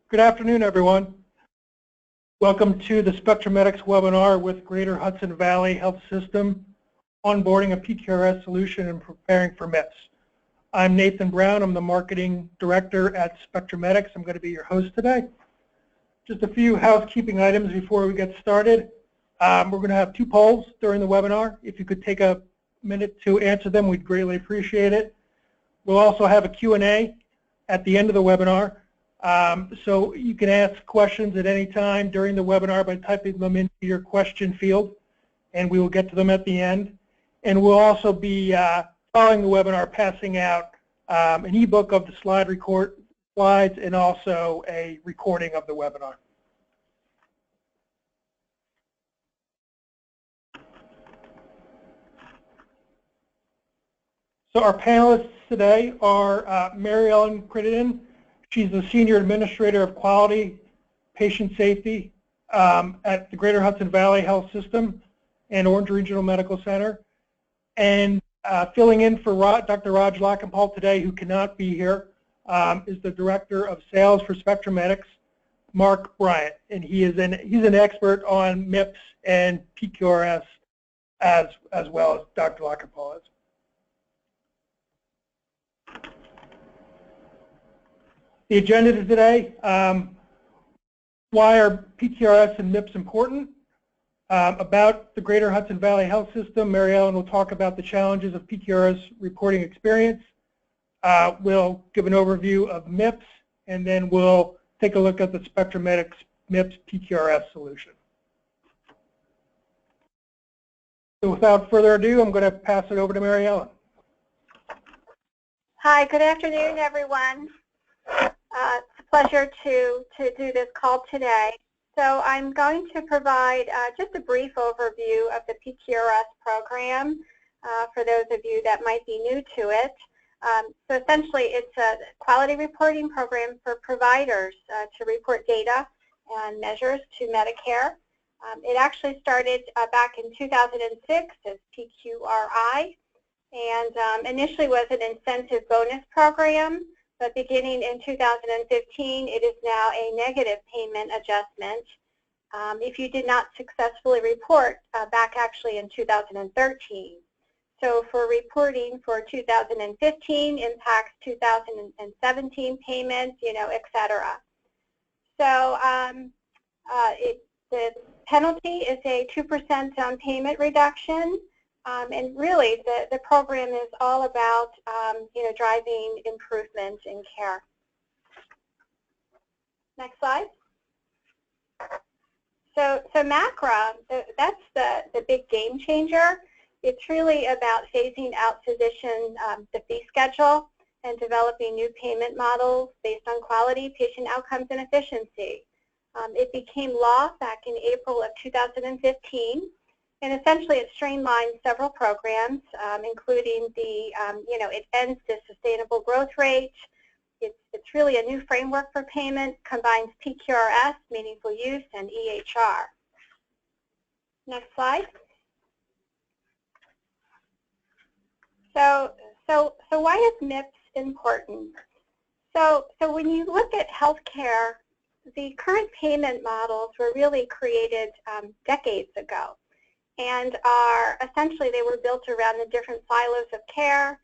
Good afternoon, everyone. Welcome to the SpectraMedics webinar with Greater Hudson Valley Health System, onboarding a PQRS solution and preparing for MIPS. I'm Nathan Brown. I'm the Marketing Director at SpectraMedics. I'm going to be your host today. Just a few housekeeping items before we get started. We're going to have 2 polls during the webinar. If you could take a minute to answer them, we'd greatly appreciate it. We'll also have a Q&A at the end of the webinar. So you can ask questions at any time during the webinar by typing them into your question field, and we will get to them at the end. And we'll also be, following the webinar, passing out an ebook of the slides and also a recording of the webinar. So our panelists today are Mary Ellen Crittenden. She's the Senior Administrator of Quality, Patient Safety at the Greater Hudson Valley Health System and Orange Regional Medical Center. And filling in for Dr. Raj Lakhanpal today, who cannot be here, is the Director of Sales for SpectraMedics, Mark Bryant. And he's an expert on MIPS and PQRS as well as Dr. Lakhanpal is. The agenda today, why are PQRS and MIPS important? About the Greater Hudson Valley Health System, Mary Ellen will talk about the challenges of PQRS reporting experience. We'll give an overview of MIPS, and then we'll take a look at the SpectraMedics MIPS PQRS solution. So without further ado, I'm going to pass it over to Mary Ellen. Hi, good afternoon, everyone. It's a pleasure to do this call today. So I'm going to provide just a brief overview of the PQRS program for those of you that might be new to it. So essentially it's a quality reporting program for providers to report data and measures to Medicare. It actually started back in 2006 as PQRI and initially was an incentive bonus program. But beginning in 2015, it is now a negative payment adjustment if you did not successfully report back actually in 2013. So for reporting for 2015 impacts 2017 payments, et cetera. So the penalty is a 2% down payment reduction. And really, the program is all about, driving improvement in care. Next slide. So MACRA, that's the big game changer. It's really about phasing out the fee schedule and developing new payment models based on quality, patient outcomes, and efficiency. It became law back in April of 2015. And essentially, it streamlines several programs, including it ends the sustainable growth rate. It's really a new framework for payment, combines PQRS, meaningful use, and EHR. Next slide. So why is MIPS important? So when you look at healthcare, the current payment models were really created decades ago. And essentially they were built around the different silos of care.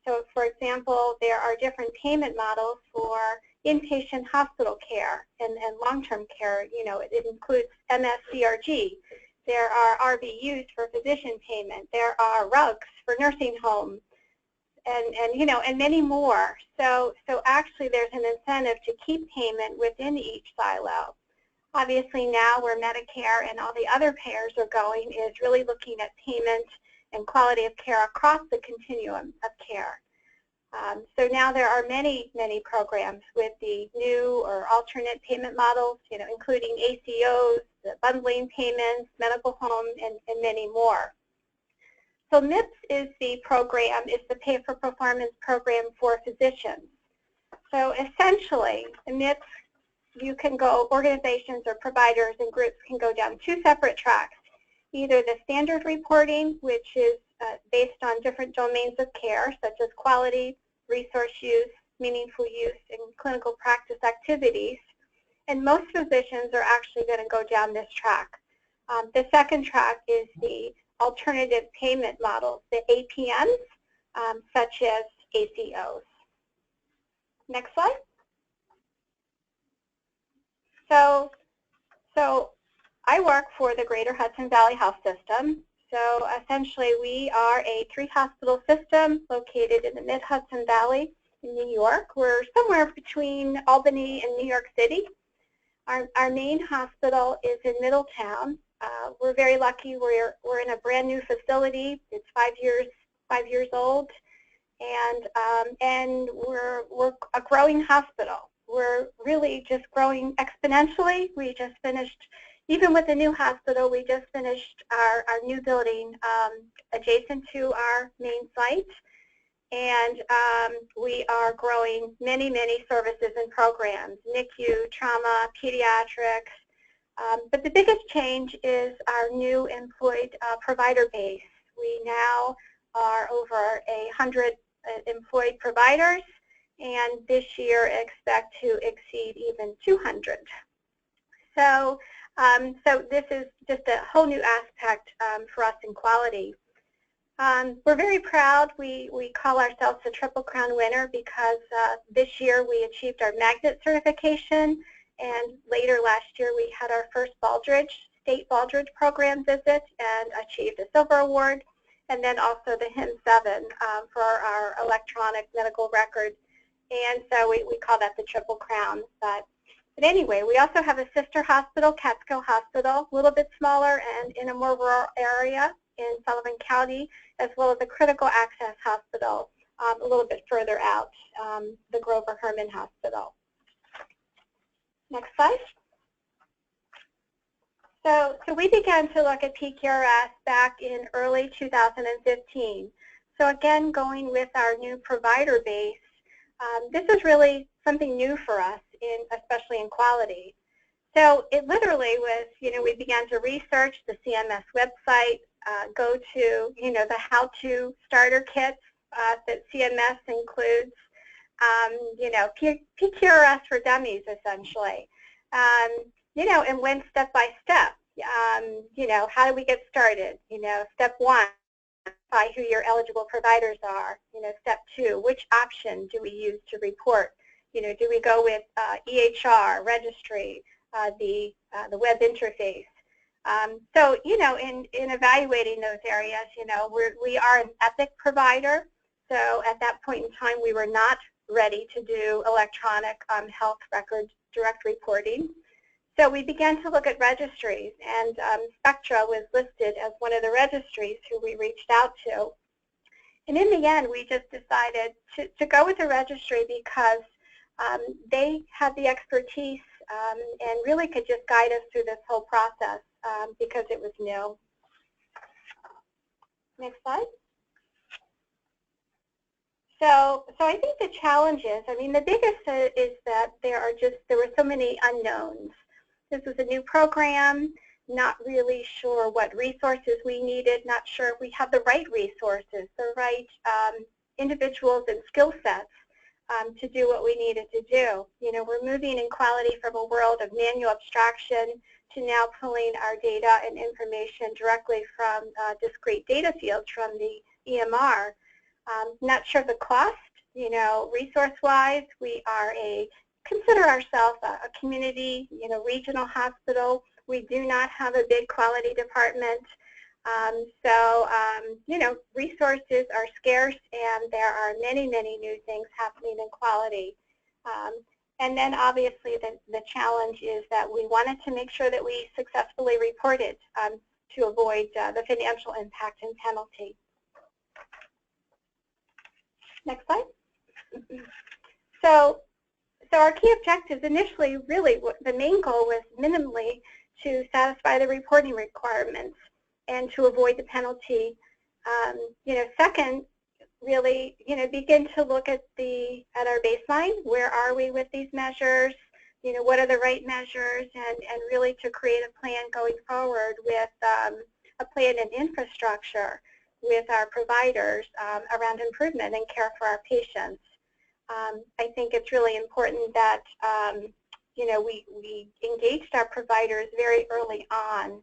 So for example, there are different payment models for inpatient hospital care and long-term care. It includes MSCRG. There are RVUs for physician payment. There are RUGs for nursing homes and many more. So actually there's an incentive to keep payment within each silo. Obviously now where Medicare and all the other payers are going is really looking at payment and quality of care across the continuum of care. So now there are many programs with the new or alternate payment models, including ACOs, the bundling payments, medical home, and many more. So MIPS is the pay for performance program for physicians. So essentially, the MIPS, organizations or providers and groups can go down 2 separate tracks. Either the standard reporting, which is based on different domains of care, such as quality, resource use, meaningful use, and clinical practice activities, And most physicians are actually going to go down this track. The second track is the alternative payment models, the APMs, such as ACOs. Next slide. So I work for the Greater Hudson Valley Health System. So essentially we are a 3-hospital system located in the mid-Hudson Valley in New York. We're somewhere between Albany and New York City. Our main hospital is in Middletown. We're very lucky. We're in a brand new facility. It's 5 years old, and we're a growing hospital. We're really just growing exponentially. We just finished, even with the new hospital, we just finished our new building adjacent to our main site. And we are growing many, many services and programs, NICU, trauma, pediatrics. But the biggest change is our new employed provider base. We now are over 100 employed providers, and this year expect to exceed even 200. So this is just a whole new aspect for us in quality. We're very proud. We call ourselves a Triple Crown winner because this year we achieved our magnet certification, and later last year we had our first state Baldrige program visit and achieved a silver award, and then also the HIM 7 for our electronic medical record. And so we call that the Triple Crown. But anyway, we also have a sister hospital, Catskill Hospital, a little bit smaller and in a more rural area in Sullivan County, as well as a critical access hospital a little bit further out, the Grover Herman Hospital. Next slide. So we began to look at PQRS back in early 2015. So again, going with our new provider base, this is really something new for us, especially in quality. So it literally was, we began to research the CMS website, go to, the how-to starter kits that CMS includes, PQRS for dummies, essentially. And went step by step. How do we get started? Step 1, identify who your eligible providers are. Step 2, which option do we use to report? Do we go with EHR, registry, the web interface? So, in evaluating those areas, we are an Epic provider. So at that point in time, we were not ready to do electronic health record direct reporting. So we began to look at registries, and Spectra was listed as one of the registries who we reached out to. And in the end, we just decided to go with a registry because they had the expertise and really could just guide us through this whole process because it was new. Next slide. So I think the challenges, the biggest is that there were so many unknowns. This was a new program, not really sure what resources we needed, not sure if we have the right resources, the right individuals and skill sets to do what we needed to do. We're moving in quality from a world of manual abstraction to now pulling our data and information directly from discrete data fields from the EMR. Not sure the cost, resource-wise, we are consider ourselves a community, regional hospital. We do not have a big quality department. Resources are scarce, and there are many, many new things happening in quality. And then obviously the challenge is that we wanted to make sure that we successfully reported to avoid the financial impact and penalty. Next slide. So our key objectives initially, really, the main goal was minimally to satisfy the reporting requirements and to avoid the penalty. Second, really, begin to look at our baseline. Where are we with these measures? What are the right measures? And really to create a plan going forward with a plan and infrastructure with our providers around improvement and care for our patients. I think it's really important that, we engaged our providers very early on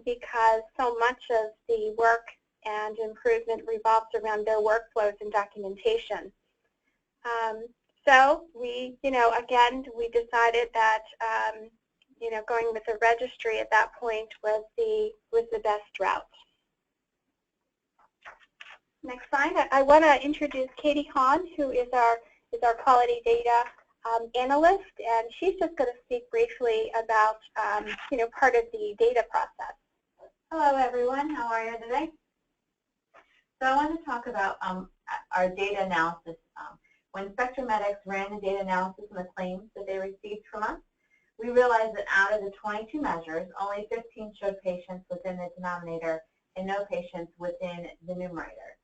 because so much of the work and improvement revolves around their workflows and documentation. So we, again, we decided that, going with a registry at that point was the best route. Next slide. I want to introduce Katie Hahn, who is our quality data analyst, and she's just going to speak briefly about, part of the data process. Hello, everyone. How are you today? So I want to talk about our data analysis. When SpectraMedics ran the data analysis on the claims that they received from us, we realized that out of the 22 measures, only 15 showed patients within the denominator and no patients within the numerator.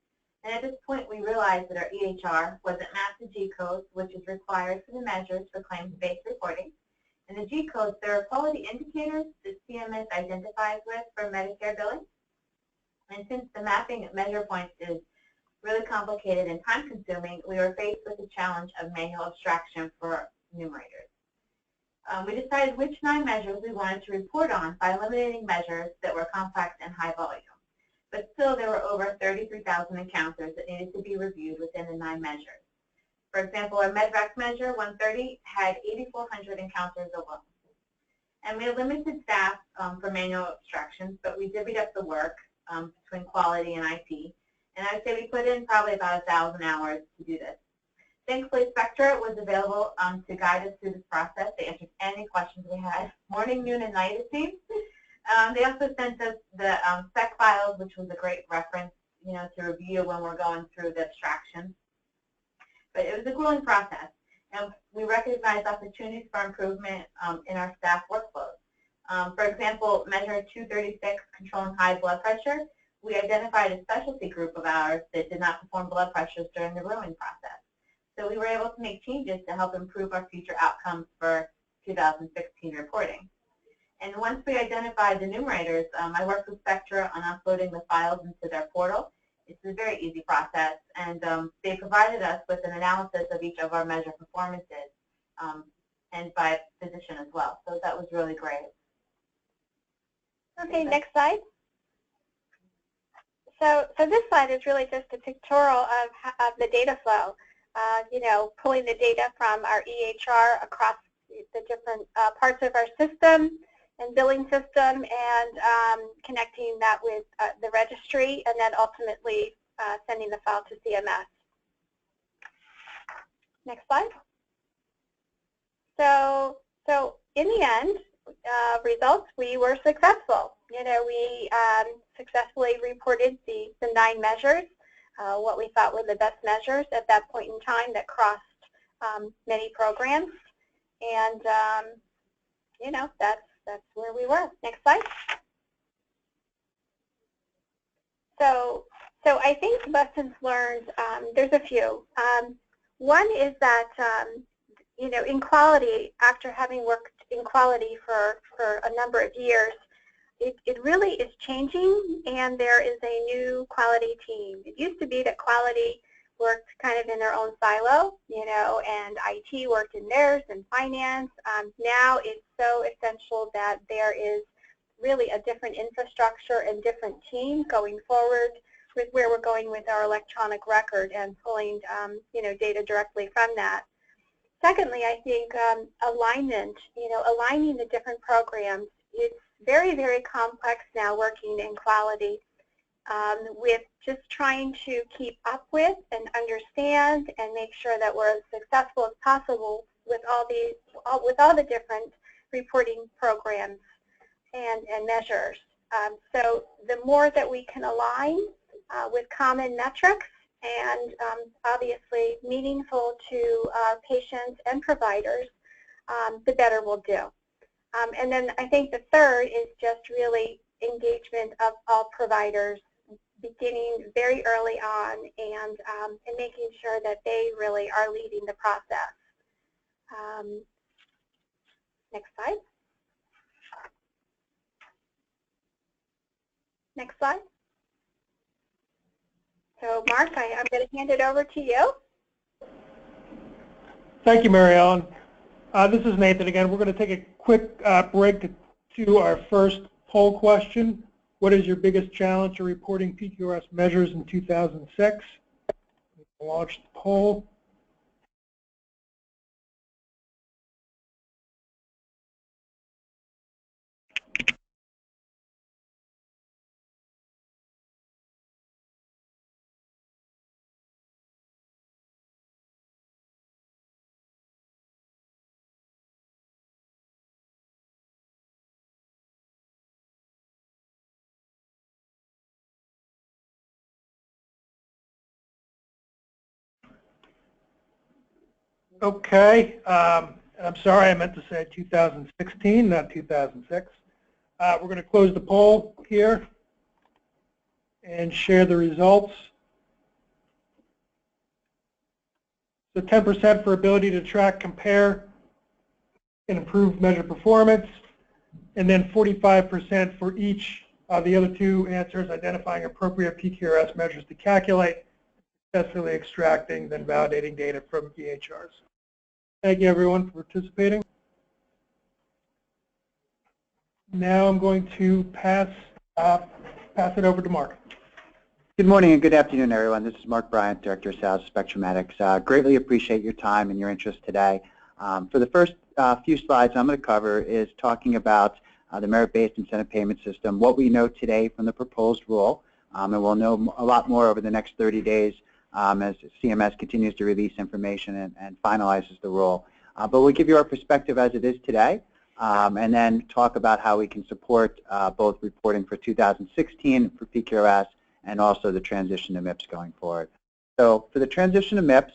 And at this point, we realized that our EHR wasn't mapped to G-codes, which is required for the measures for claims-based reporting. And the G-codes, there are quality indicators that CMS identifies with for Medicare billing. And since the mapping at measure points is really complicated and time-consuming, we were faced with the challenge of manual abstraction for numerators. We decided which 9 measures we wanted to report on by eliminating measures that were complex and high volume. But still, there were over 33,000 encounters that needed to be reviewed within the 9 measures. For example, our MedRec measure 130 had 8,400 encounters alone. And we had limited staff for manual abstractions, but we divvied up the work between quality and IT. And I would say we put in probably about 1,000 hours to do this. Thankfully, Spectra was available to guide us through this process. They answered any questions we had, morning, noon, and night, it seems. They also sent us the spec files, which was a great reference, to review when we're going through the abstraction. But it was a grueling process, and we recognized opportunities for improvement in our staff workflows. For example, measure 236, controlling high blood pressure, we identified a specialty group of ours that did not perform blood pressures during the ruling process. So we were able to make changes to help improve our future outcomes for 2016 reporting. And once we identified the numerators, I worked with Spectra on uploading the files into their portal. It's a very easy process, and they provided us with an analysis of each of our measure performances and by physician as well. So that was really great. Okay, next slide. So this slide is really just a pictorial of the data flow. Pulling the data from our EHR across the different parts of our system and billing system, and connecting that with the registry, and then ultimately sending the file to CMS. Next slide. So in the end, results, we were successful. We successfully reported the 9 measures, what we thought were the best measures at that point in time that crossed many programs, and that's where we were. Next slide. So I think lessons learned, there's a few. One is that in quality, after having worked in quality for a number of years, it really is changing, and there is a new quality team. It used to be that quality worked kind of in their own silo, and IT worked in theirs, and finance. Now it's so essential that there is really a different infrastructure and different team going forward with where we're going with our electronic record and pulling data directly from that. Secondly, I think alignment, aligning the different programs. It's very, very complex now working in quality with just trying to keep up with and understand and make sure that we're as successful as possible with all the different reporting programs and measures. So the more that we can align with common metrics and obviously meaningful to patients and providers, the better we'll do. And then I think the third is just really engagement of all providers, beginning very early on, and making sure that they really are leading the process. Next slide. Next slide. So Mark, I'm going to hand it over to you. Thank you, Mary Ellen. This is Nathan again. We're going to take a quick break to do our first poll question. What is your biggest challenge to reporting PQRS measures in 2006? Launch the poll. Okay, I'm sorry, I meant to say 2016, not 2006. We're going to close the poll here and share the results. So 10% for ability to track, compare, and improve measure performance, and then 45% for each of the other two answers, identifying appropriate PQRS measures to calculate, successfully extracting, then validating data from EHRs. Thank you, everyone, for participating. Now I'm going to pass it over to Mark. Good morning and good afternoon, everyone. This is Mark Bryant, Director of Sales of Spectrumetics. Greatly appreciate your time and your interest today. For the first few slides I'm going to cover is talking about the merit-based incentive payment system, what we know today from the proposed rule, and we'll know a lot more over the next 30 days as CMS continues to release information and finalizes the rule. But we'll give you our perspective as it is today, and then talk about how we can support both reporting for 2016 for PQRS and also the transition to MIPS going forward. So for the transition to MIPS,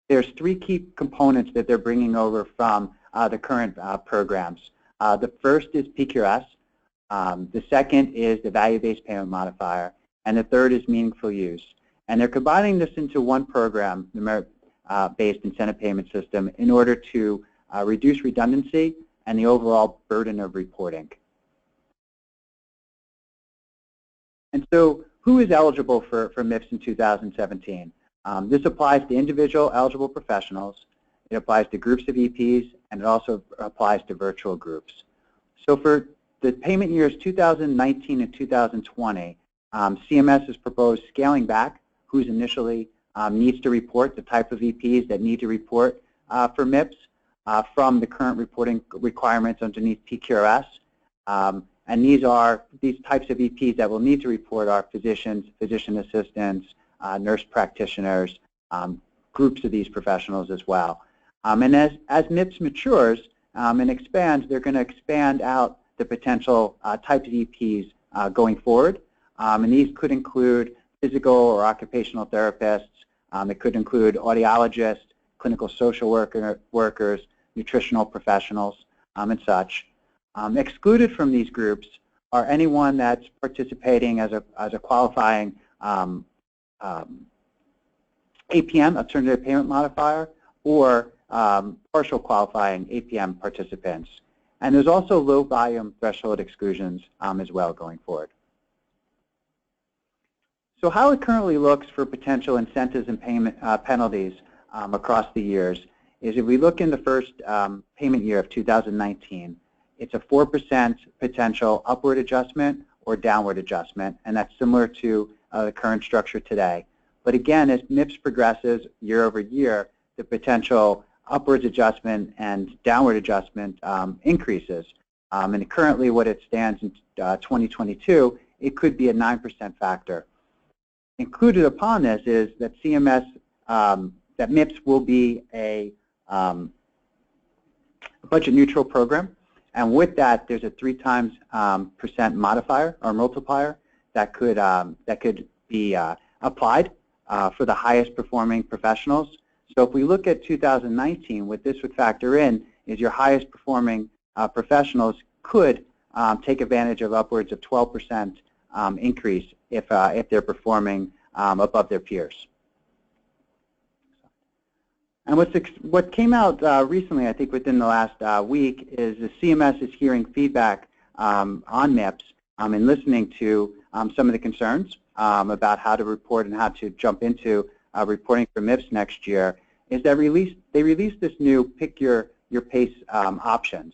there's three key components that they're bringing over from the current programs. The first is PQRS, the second is the value-based payment modifier, and the third is meaningful use. And they're combining this into one program, the merit-based incentive payment system, in order to reduce redundancy and the overall burden of reporting. And so who is eligible for MIPS in 2017? This applies to individual eligible professionals, it applies to groups of EPs, and it also applies to virtual groups. So for the payment years 2019 and 2020, CMS has proposed scaling back who's initially needs to report, the type of EPs that need to report for MIPS from the current reporting requirements underneath PQRS. And these types of EPs that will need to report are physicians, physician assistants, nurse practitioners, groups of these professionals as well. And as MIPS matures and expands, they're going to expand out the potential types of EPs going forward. And these could include physical or occupational therapists. It could include audiologists, clinical social workers, nutritional professionals, and such. Excluded from these groups are anyone that's participating as a qualifying APM, alternative payment modifier, or partial qualifying APM participants. And there's also low volume threshold exclusions as well going forward. So how it currently looks for potential incentives and payment penalties across the years is if we look in the first payment year of 2019, it's a 4% potential upward adjustment or downward adjustment, and that's similar to the current structure today. But again, as MIPS progresses year over year, the potential upwards adjustment and downward adjustment increases. And currently what it stands in 2022, it could be a 9% factor. Included upon this is that CMS, that MIPS will be a budget neutral program. And with that, there's a 3% modifier or multiplier that could be applied for the highest performing professionals. So if we look at 2019, what this would factor in is your highest performing professionals could take advantage of upwards of 12% increase if they're performing above their peers. And what came out recently, I think within the last week, is the CMS is hearing feedback on MIPS and listening to some of the concerns about how to report and how to jump into reporting for MIPS next year. is that they released this new Pick Your Pace options.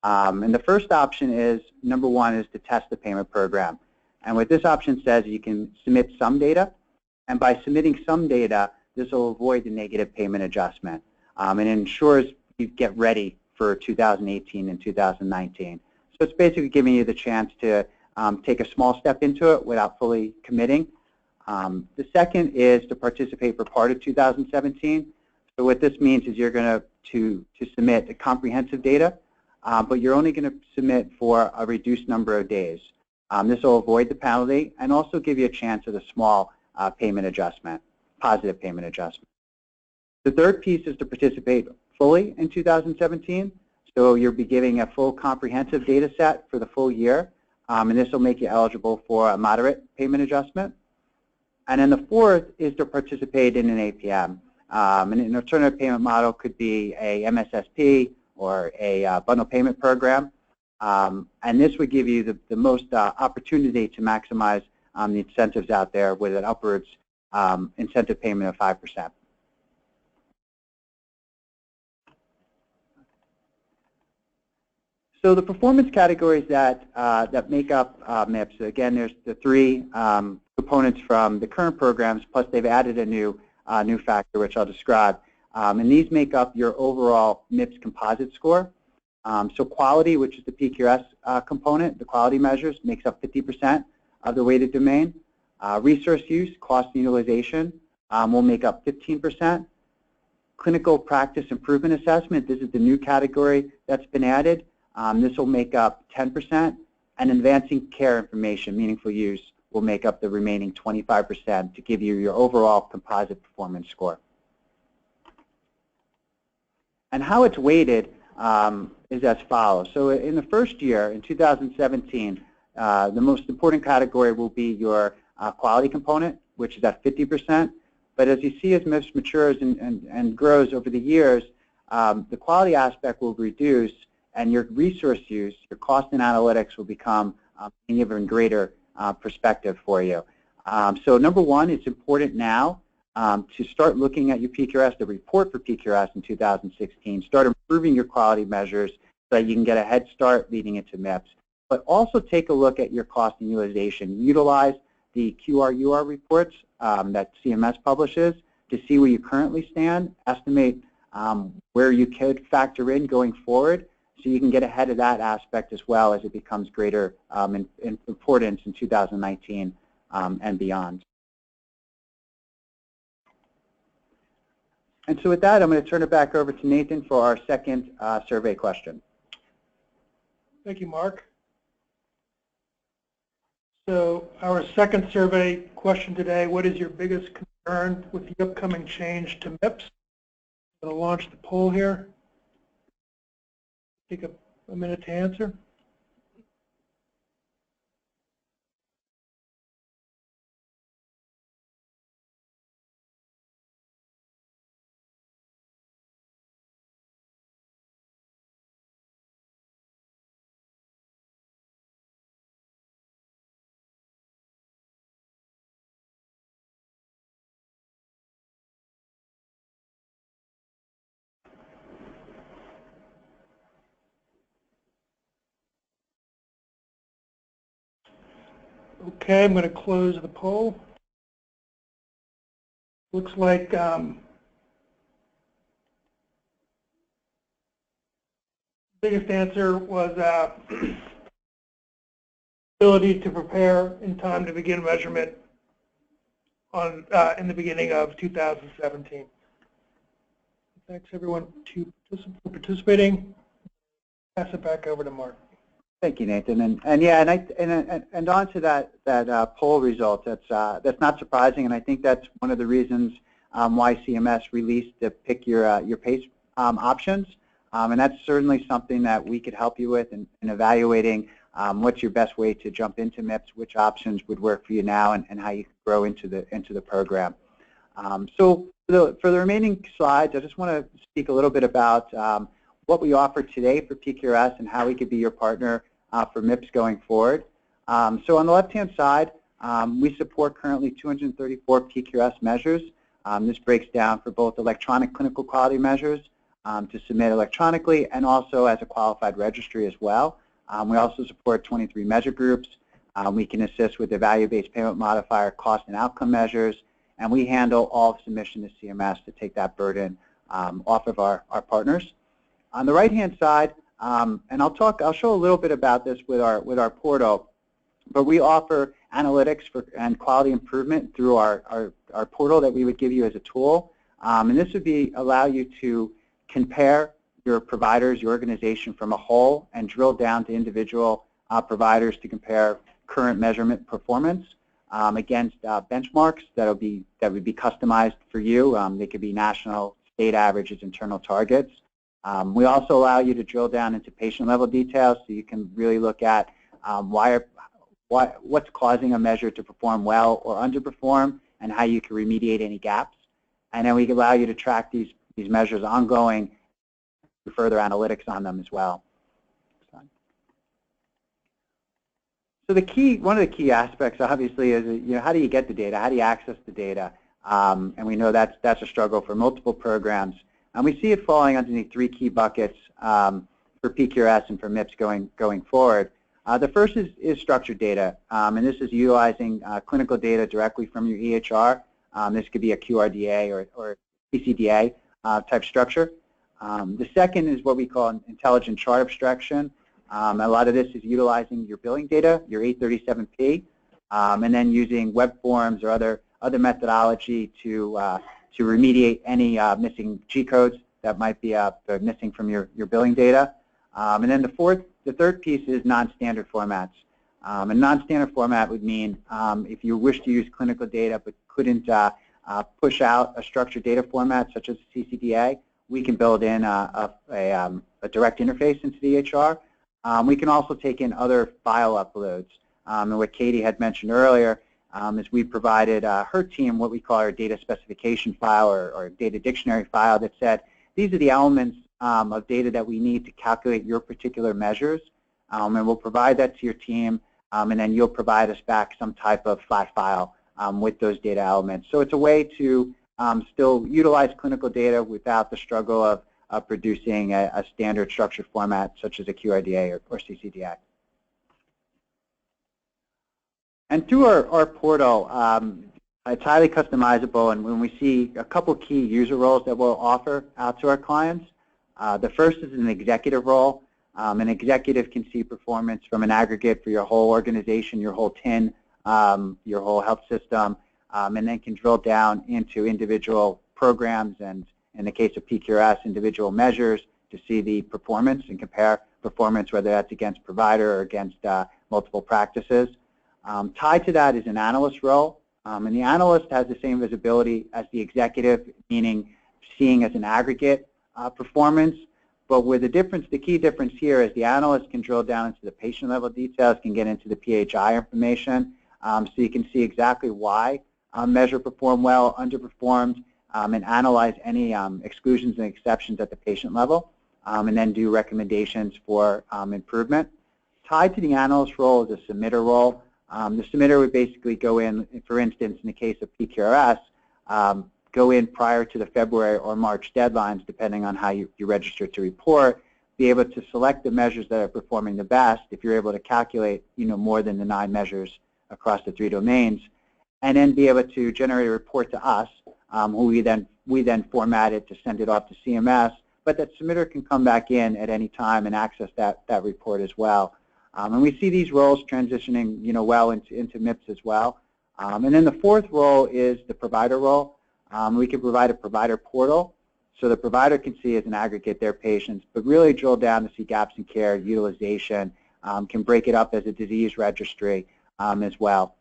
And the first option is, number one, is to test the payment program. And what this option says, you can submit some data, and by submitting some data, this will avoid the negative payment adjustment. And it ensures you get ready for 2018 and 2019. So it's basically giving you the chance to take a small step into it without fully committing. The second is to participate for part of 2017. So what this means is you're going to submit the comprehensive data, but you're only going to submit for a reduced number of days. This will avoid the penalty and also give you a chance at a small payment adjustment, positive payment adjustment. The third piece is to participate fully in 2017. So you'll be getting a full comprehensive data set for the full year, and this will make you eligible for a moderate payment adjustment. And then the fourth is to participate in an APM. And an alternative payment model could be a MSSP or a bundle payment program. And this would give you the most opportunity to maximize the incentives out there with an upwards incentive payment of 5%. So the performance categories that make up MIPS, again, there's the three components from the current programs, plus they've added a new factor, which I'll describe. And these make up your overall MIPS composite score. So quality, which is the PQRS component, the quality measures, makes up 50% of the weighted domain. Resource use, cost and utilization will make up 15%. Clinical practice improvement assessment, this is the new category that's been added. This will make up 10%, and advancing care information, meaningful use, will make up the remaining 25% to give you your overall composite performance score. And how it's weighted is as follows. So in the first year, in 2017, the most important category will be your quality component, which is at 50%. But as you see, as MIPS matures and grows over the years, the quality aspect will reduce, and your resource use, your cost and analytics will become an even greater perspective for you. So number one, it's important now to start looking at your PQRS, the report for PQRS in 2016, start improving your quality measures so that you can get a head start leading into MIPS. But also take a look at your cost and utilization. Utilize the QRUR reports that CMS publishes to see where you currently stand, estimate where you could factor in going forward, so you can get ahead of that aspect as well as it becomes greater in importance in 2019 and beyond. And so with that, I'm going to turn it back over to Nathan for our second survey question. Thank you, Mark. So our second survey question today, what is your biggest concern with the upcoming change to MIPS? I'm going to launch the poll here. Take a minute to answer. Okay, I'm going to close the poll. Looks like biggest answer was ability to prepare in time to begin measurement on in the beginning of 2017. Thanks everyone for participating. Pass it back over to Mark. Thank you, Nathan. And on to that poll result. That's not surprising, and I think that's one of the reasons why CMS released the Pick Your Pace options. And that's certainly something that we could help you with in evaluating what's your best way to jump into MIPS, which options would work for you now, and how you can grow into the program. So for the remaining slides, I just want to speak a little bit about what we offer today for PQRS and how we could be your partner for MIPS going forward. So on the left-hand side, we support currently 234 PQRS measures. This breaks down for both electronic clinical quality measures to submit electronically and also as a qualified registry as well. We also support 23 measure groups. We can assist with the value-based payment modifier, cost and outcome measures, and we handle all submission to CMS to take that burden off of our partners. On the right-hand side, and I'll show a little bit about this with our portal, but we offer analytics and quality improvement through our portal that we would give you as a tool, and this would allow you to compare your providers, your organization from a whole, and drill down to individual providers to compare current measurement performance against benchmarks that would be customized for you. They could be national, state averages, internal targets. We also allow you to drill down into patient-level details, so you can really look at what's causing a measure to perform well or underperform, and how you can remediate any gaps. And then we allow you to track these measures ongoing, further analytics on them as well. So one of the key aspects, obviously, is how do you get the data? How do you access the data? And we know that's a struggle for multiple programs. And we see it falling underneath 3 key buckets for PQRS and for MIPS going forward. The first is structured data, and this is utilizing clinical data directly from your EHR. This could be a QRDA or CCDA type structure. The second is what we call an intelligent chart abstraction. A lot of this is utilizing your billing data, your 837P, and then using web forms or other methodology to remediate any missing G codes that might be missing from your billing data. And then the third piece is non-standard formats. A non-standard format would mean if you wish to use clinical data but couldn't push out a structured data format such as CCDA, we can build in a direct interface into the EHR. We can also take in other file uploads. And what Katie had mentioned earlier is we provided her team what we call our data specification file or data dictionary file that said, these are the elements of data that we need to calculate your particular measures. And we'll provide that to your team, and then you'll provide us back some type of flat file with those data elements. So it's a way to still utilize clinical data without the struggle of producing a standard structured format such as a QRDA or CCDA. And through our portal, it's highly customizable, and when we see a couple key user roles that we'll offer out to our clients, the first is an executive role. An executive can see performance from an aggregate for your whole organization, your whole TIN, your whole health system, and then can drill down into individual programs and, in the case of PQRS, individual measures to see the performance and compare performance, whether that's against provider or against multiple practices. Tied to that is an analyst role, and the analyst has the same visibility as the executive, meaning seeing as an aggregate performance, but with the key difference here is the analyst can drill down into the patient level details, can get into the PHI information, so you can see exactly why a measure performed well, underperformed, and analyze any exclusions and exceptions at the patient level, and then do recommendations for improvement. Tied to the analyst role is a submitter role. The submitter would basically go in, for instance, in the case of PQRS, go in prior to the February or March deadlines, depending on how you register to report, be able to select the measures that are performing the best, if you're able to calculate more than the 9 measures across the 3 domains, and then be able to generate a report to us, who we then format it to send it off to CMS, but that submitter can come back in at any time and access that report as well. And we see these roles transitioning well into MIPS as well. And then the fourth role is the provider role. We can provide a provider portal so the provider can see as an aggregate their patients, but really drill down to see gaps in care, utilization, can break it up as a disease registry as well.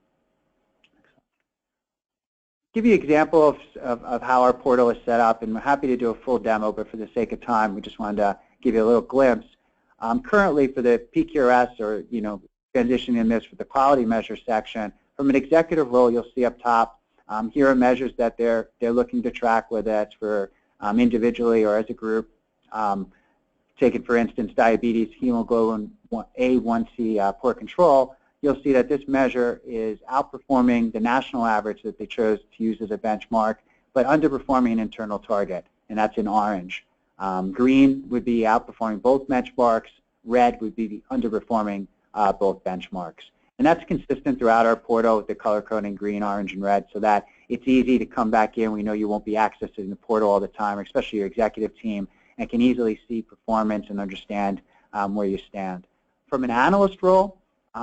Give you an example of how our portal is set up, and we're happy to do a full demo, but for the sake of time, we just wanted to give you a little glimpse. Currently for the PQRS or transitioning this for the quality measure section, from an executive role you'll see up top, here are measures that they're looking to track, whether that's for individually or as a group. Take it for instance, diabetes, hemoglobin A1C poor control. You'll see that this measure is outperforming the national average that they chose to use as a benchmark, but underperforming an internal target, and that's in orange. Green would be outperforming both benchmarks. Red would be underperforming both benchmarks. And that's consistent throughout our portal with the color coding green, orange, and red so that it's easy to come back in. We know you won't be accessing the portal all the time, especially your executive team, and can easily see performance and understand where you stand. From an analyst role,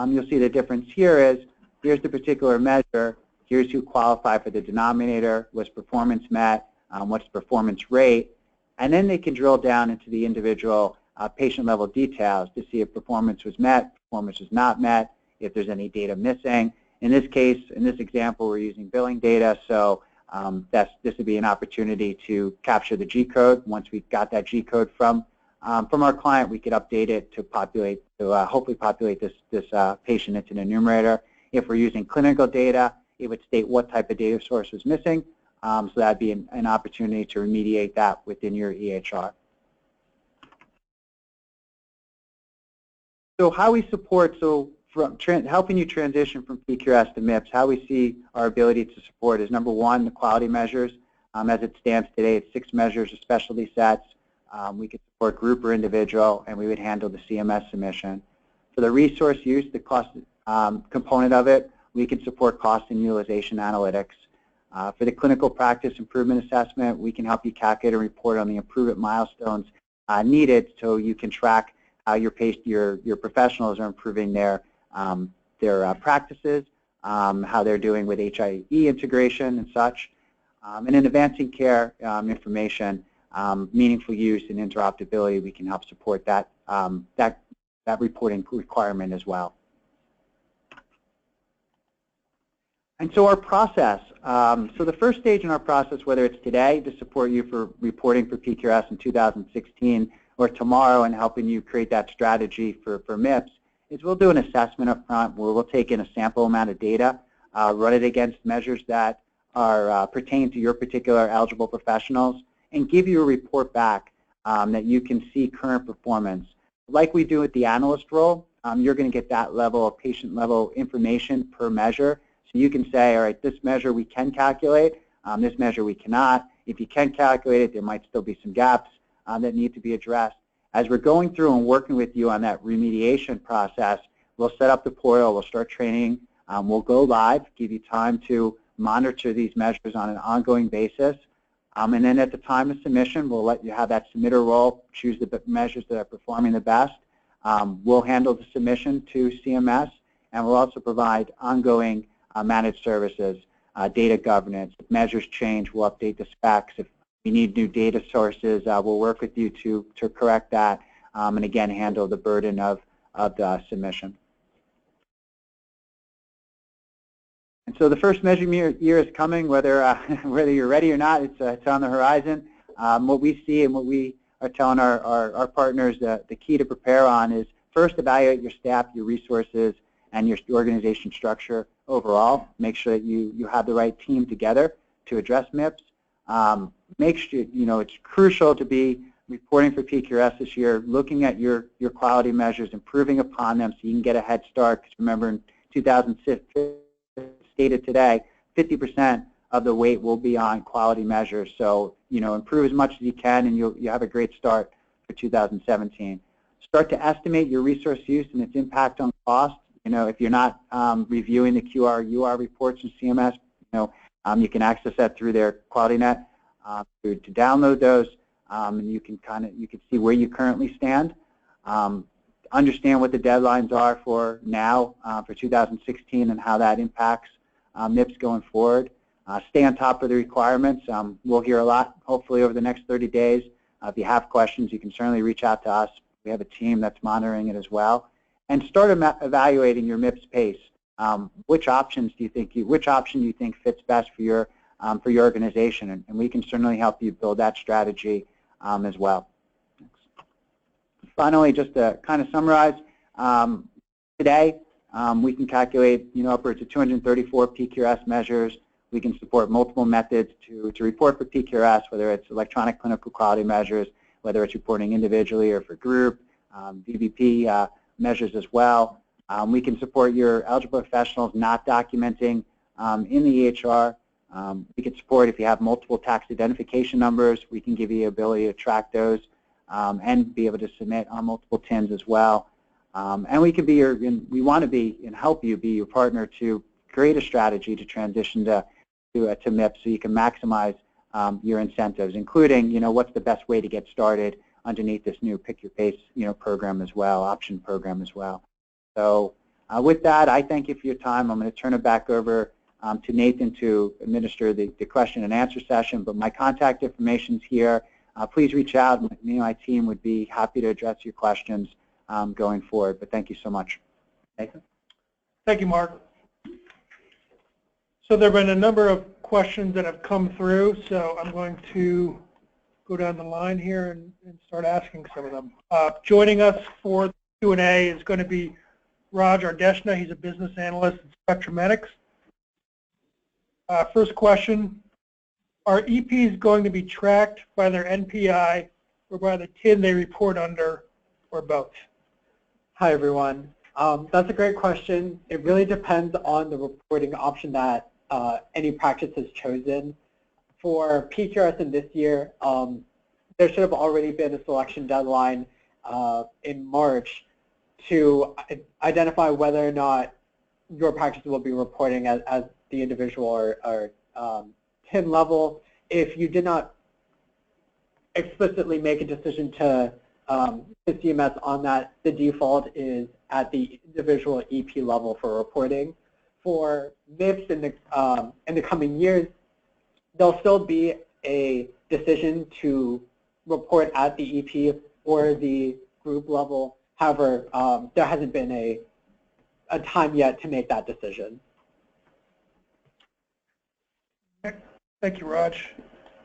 you'll see the difference here is here's the particular measure, here's who qualified for the denominator, was performance met, what's the performance rate, and then they can drill down into the individual patient level details to see if performance was met, performance was not met, if there's any data missing. In this case, in this example, we're using billing data, so this would be an opportunity to capture the G code. Once we've got that G code from our client, we could update it to populate, hopefully populate this patient into the numerator. If we're using clinical data, it would state what type of data source was missing, so that would be an opportunity to remediate that within your EHR. So how we support, from helping you transition from PQRS to MIPS, how we see our ability to support is number one, the quality measures. As it stands today, it's 6 measures of specialty sets. We could support group or individual, and we would handle the CMS submission. For the resource use, the cost component of it, we can support cost and utilization analytics. For the clinical practice improvement assessment, we can help you calculate and report on the improvement milestones needed so you can track how your professionals are improving their practices, how they're doing with HIE integration and such. And in advancing care information, meaningful use and interoperability, we can help support that reporting requirement as well. And so our process, so the first stage in our process, whether it's today to support you for reporting for PQRS in 2016 or tomorrow and helping you create that strategy for MIPS, is we'll do an assessment up front where we'll take in a sample amount of data, run it against measures that are pertain to your particular eligible professionals, and give you a report back that you can see current performance. Like we do with the analyst role, you're going to get that level of patient level information per measure. So you can say, all right, this measure we can calculate, this measure we cannot. If you can calculate it, there might still be some gaps that need to be addressed. As we're going through and working with you on that remediation process, we'll set up the portal, we'll start training, we'll go live, give you time to monitor these measures on an ongoing basis, and then at the time of submission, we'll let you have that submitter role, choose the measures that are performing the best. We'll handle the submission to CMS, and we'll also provide ongoing managed services, data governance. If measures change, we'll update the specs. If you need new data sources, we'll work with you to correct that, and again, handle the burden of the submission. And so the first measurement year is coming, whether you're ready or not, it's on the horizon. What we see and what we are telling our partners that the key to prepare on is first evaluate your staff, your resources, and your organization structure overall. Make sure that you have the right team together to address MIPS. Make sure, it's crucial to be reporting for PQRS this year, looking at your quality measures, improving upon them so you can get a head start. Because remember, in 2015, stated today, 50% of the weight will be on quality measures. So, improve as much as you can, and you'll have a great start for 2017. Start to estimate your resource use and its impact on cost. If you're not reviewing the QR/UR reports from CMS, you can access that through their QualityNet to download those, and you can see where you currently stand. Understand what the deadlines are for now for 2016 and how that impacts MIPS going forward. Stay on top of the requirements. We'll hear a lot, hopefully, over the next 30 days. If you have questions, you can certainly reach out to us. We have a team that's monitoring it as well. And start evaluating your MIPS pace. Which option do you think fits best for your organization? And we can certainly help you build that strategy as well. Finally, just to kind of summarize, today we can calculate upwards of 234 PQRS measures. We can support multiple methods to report for PQRS, whether it's electronic clinical quality measures, whether it's reporting individually or for group, VBP measures as well. We can support your eligible professionals not documenting in the EHR. We can support if you have multiple tax identification numbers. We can give you the ability to track those and be able to submit on multiple TINs as well. And we can be we want to be and help you be your partner to create a strategy to transition to MIPS so you can maximize your incentives, including what's the best way to get started underneath this new Pick Your Pace program as well, option program as well. So with that, I thank you for your time. I'm going to turn it back over to Nathan to administer the question and answer session, but my contact information is here. Please reach out. My team would be happy to address your questions going forward, but thank you so much. Nathan? Thank you, Mark. So there have been a number of questions that have come through, so I'm going to go down the line here and start asking some of them. Joining us for Q&A is going to be Raj Ardeshna. He's a business analyst at Spectrumetics. First question, are EPs going to be tracked by their NPI or by the TIN they report under, or both? Hi, everyone. That's a great question. It really depends on the reporting option that any practice has chosen. For PQRS in this year, there should have already been a selection deadline in March to identify whether or not your practice will be reporting as the individual or TIN level. If you did not explicitly make a decision to CMS on that, the default is at the individual EP level for reporting. For MIPS in the coming years, there'll still be a decision to report at the EP or the group level. However, there hasn't been a time yet to make that decision. Thank you, Raj.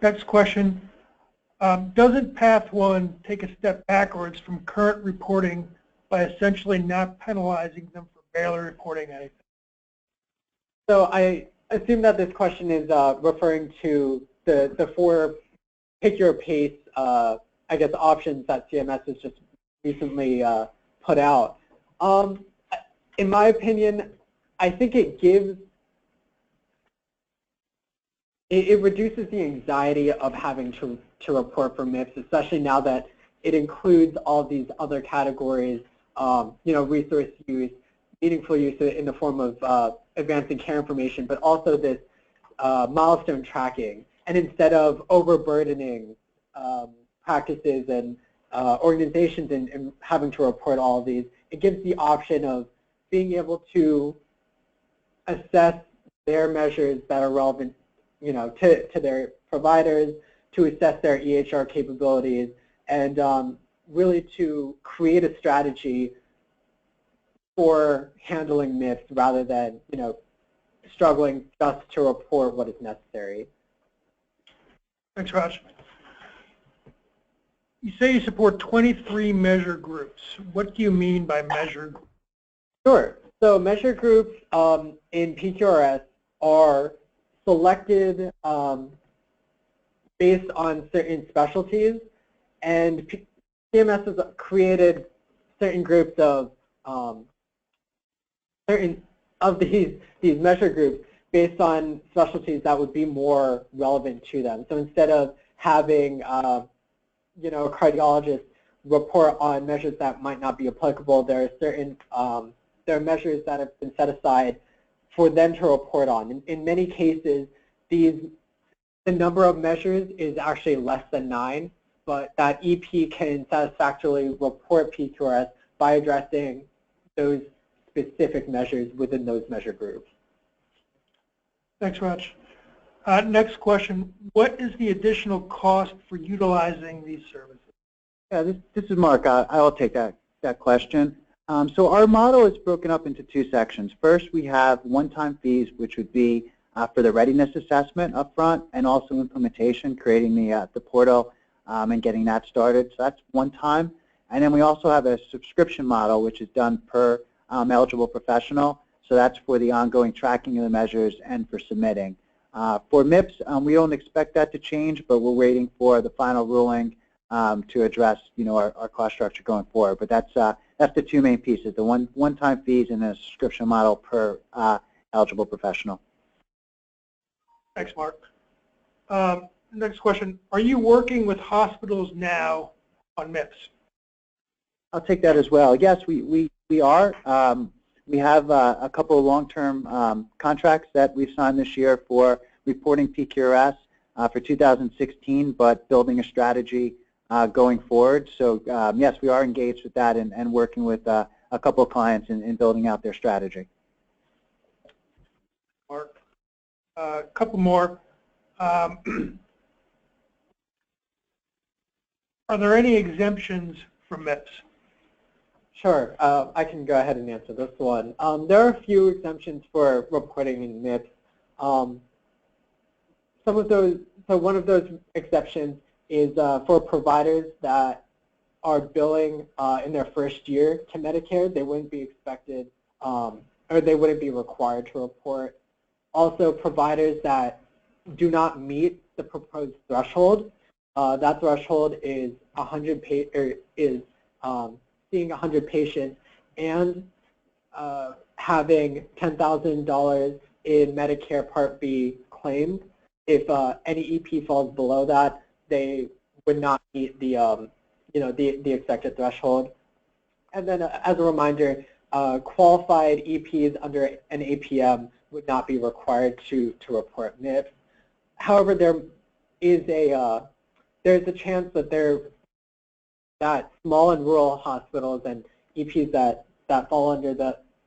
Next question. Doesn't Path 1 take a step backwards from current reporting by essentially not penalizing them for barely reporting anything? So I assume that this question is referring to the 4 Pick Your Pace, I guess, options that CMS has just recently put out. In my opinion, I think it reduces the anxiety of having to report for MIPS, especially now that it includes all these other categories, resource use, meaningful use in the form of advancing care information, but also this milestone tracking. And instead of overburdening practices and organizations and having to report all of these, it gives the option of being able to assess their measures that are relevant to their providers, to assess their EHR capabilities, and really to create a strategy for handling MIPS rather than, struggling just to report what is necessary. Thanks, Raj. You say you support 23 measure groups. What do you mean by measure groups? Sure. So measure groups in PQRS are selected based on certain specialties, and CMS has created certain groups of these measure groups based on specialties that would be more relevant to them. So instead of having a cardiologist report on measures that might not be applicable, there are certain there are measures that have been set aside for them to report on. In many cases, the number of measures is actually less than 9, but that EP can satisfactorily report PQRS by addressing those specific measures within those measure groups. Thanks, Raj. Next question. What is the additional cost for utilizing these services? Yeah, this is Mark. I'll take that question. So our model is broken up into 2 sections. First, we have one-time fees, which would be for the readiness assessment up front, and also implementation, creating the portal and getting that started. So that's one time. And then we also have a subscription model, which is done per eligible professional. So that's for the ongoing tracking of the measures and for submitting. For MIPS, we don't expect that to change, but we're waiting for the final ruling to address, our cost structure going forward. But that's the 2 main pieces: the one-time fees and the subscription model per eligible professional. Thanks, Mark. Next question. Are you working with hospitals now on MIPS? I'll take that as well. Yes, we are. We have a couple of long-term contracts that we've signed this year for reporting PQRS for 2016, but building a strategy going forward. So yes, we are engaged with that and working with a couple of clients in building out their strategy. Mark, a couple more. Are there any exemptions from MIPS? Sure, I can go ahead and answer this one. There are a few exemptions for reporting in MIPS. Some of those, so one of those exceptions is for providers that are billing in their first year to Medicare. They wouldn't be expected, or they wouldn't be required to report. Also, providers that do not meet the proposed threshold. That threshold is seeing 100 patients and having $10,000 in Medicare Part B claims. If any EP falls below that, they would not meet the the expected threshold. And then, as a reminder, qualified EPs under an APM would not be required to report MIPS. However, there's a chance that small and rural hospitals and EPs that fall under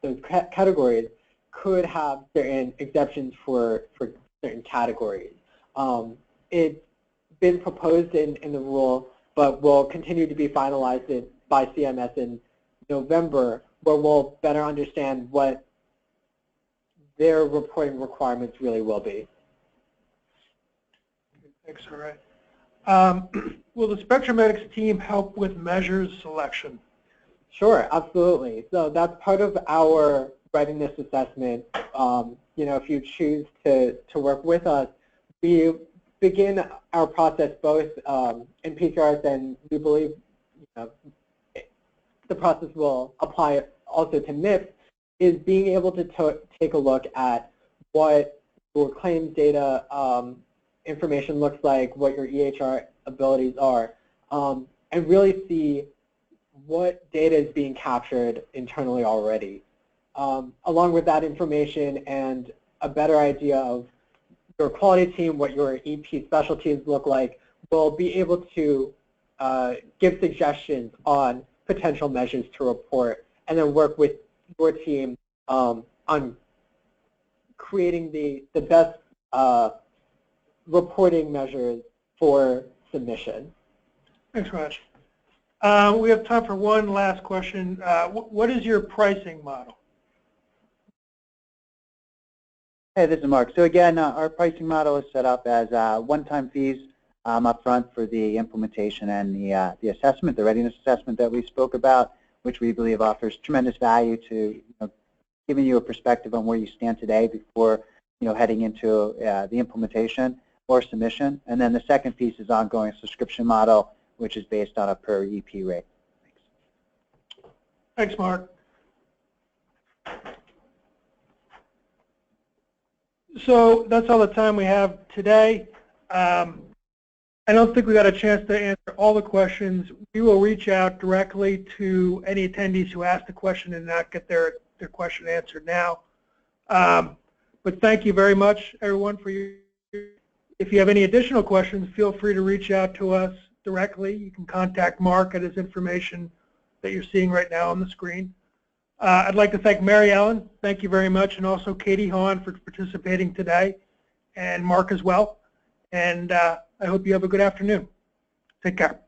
those categories could have certain exceptions for certain categories. It's been proposed in the rule, but will continue to be finalized by CMS in November, where we'll better understand what their reporting requirements really will be. Thanks, all right. Will the SpectraMedics team help with measures selection? Sure, absolutely. So that's part of our readiness assessment. If you choose to work with us, we begin our process both in PQRS, and we believe the process will apply also to MIPS, is being able to take a look at what your claims data information looks like, what your EHR abilities are, and really see what data is being captured internally already. Along with that information and a better idea of your quality team, what your EP specialties look like, we'll be able to give suggestions on potential measures to report, and then work with your team on creating the best reporting measures for submission. Thanks, Raj. We have time for one last question. What is your pricing model? Hey, this is Mark. So again, our pricing model is set up as one-time fees up front for the implementation and the assessment, the readiness assessment that we spoke about, which we believe offers tremendous value to giving you a perspective on where you stand today before heading into the implementation or submission. And then the second piece is ongoing subscription model, which is based on a per EP rate. Thanks. Thanks, Mark. So that's all the time we have today. I don't think we got a chance to answer all the questions. We will reach out directly to any attendees who asked a question and not get their question answered now. But thank you very much, everyone, for your. If you have any additional questions, feel free to reach out to us directly. You can contact Mark at his information that you're seeing right now on the screen. I'd like to thank Mary Ellen. Thank you very much, and also Katie Hahn for participating today, and Mark as well. And I hope you have a good afternoon. Take care.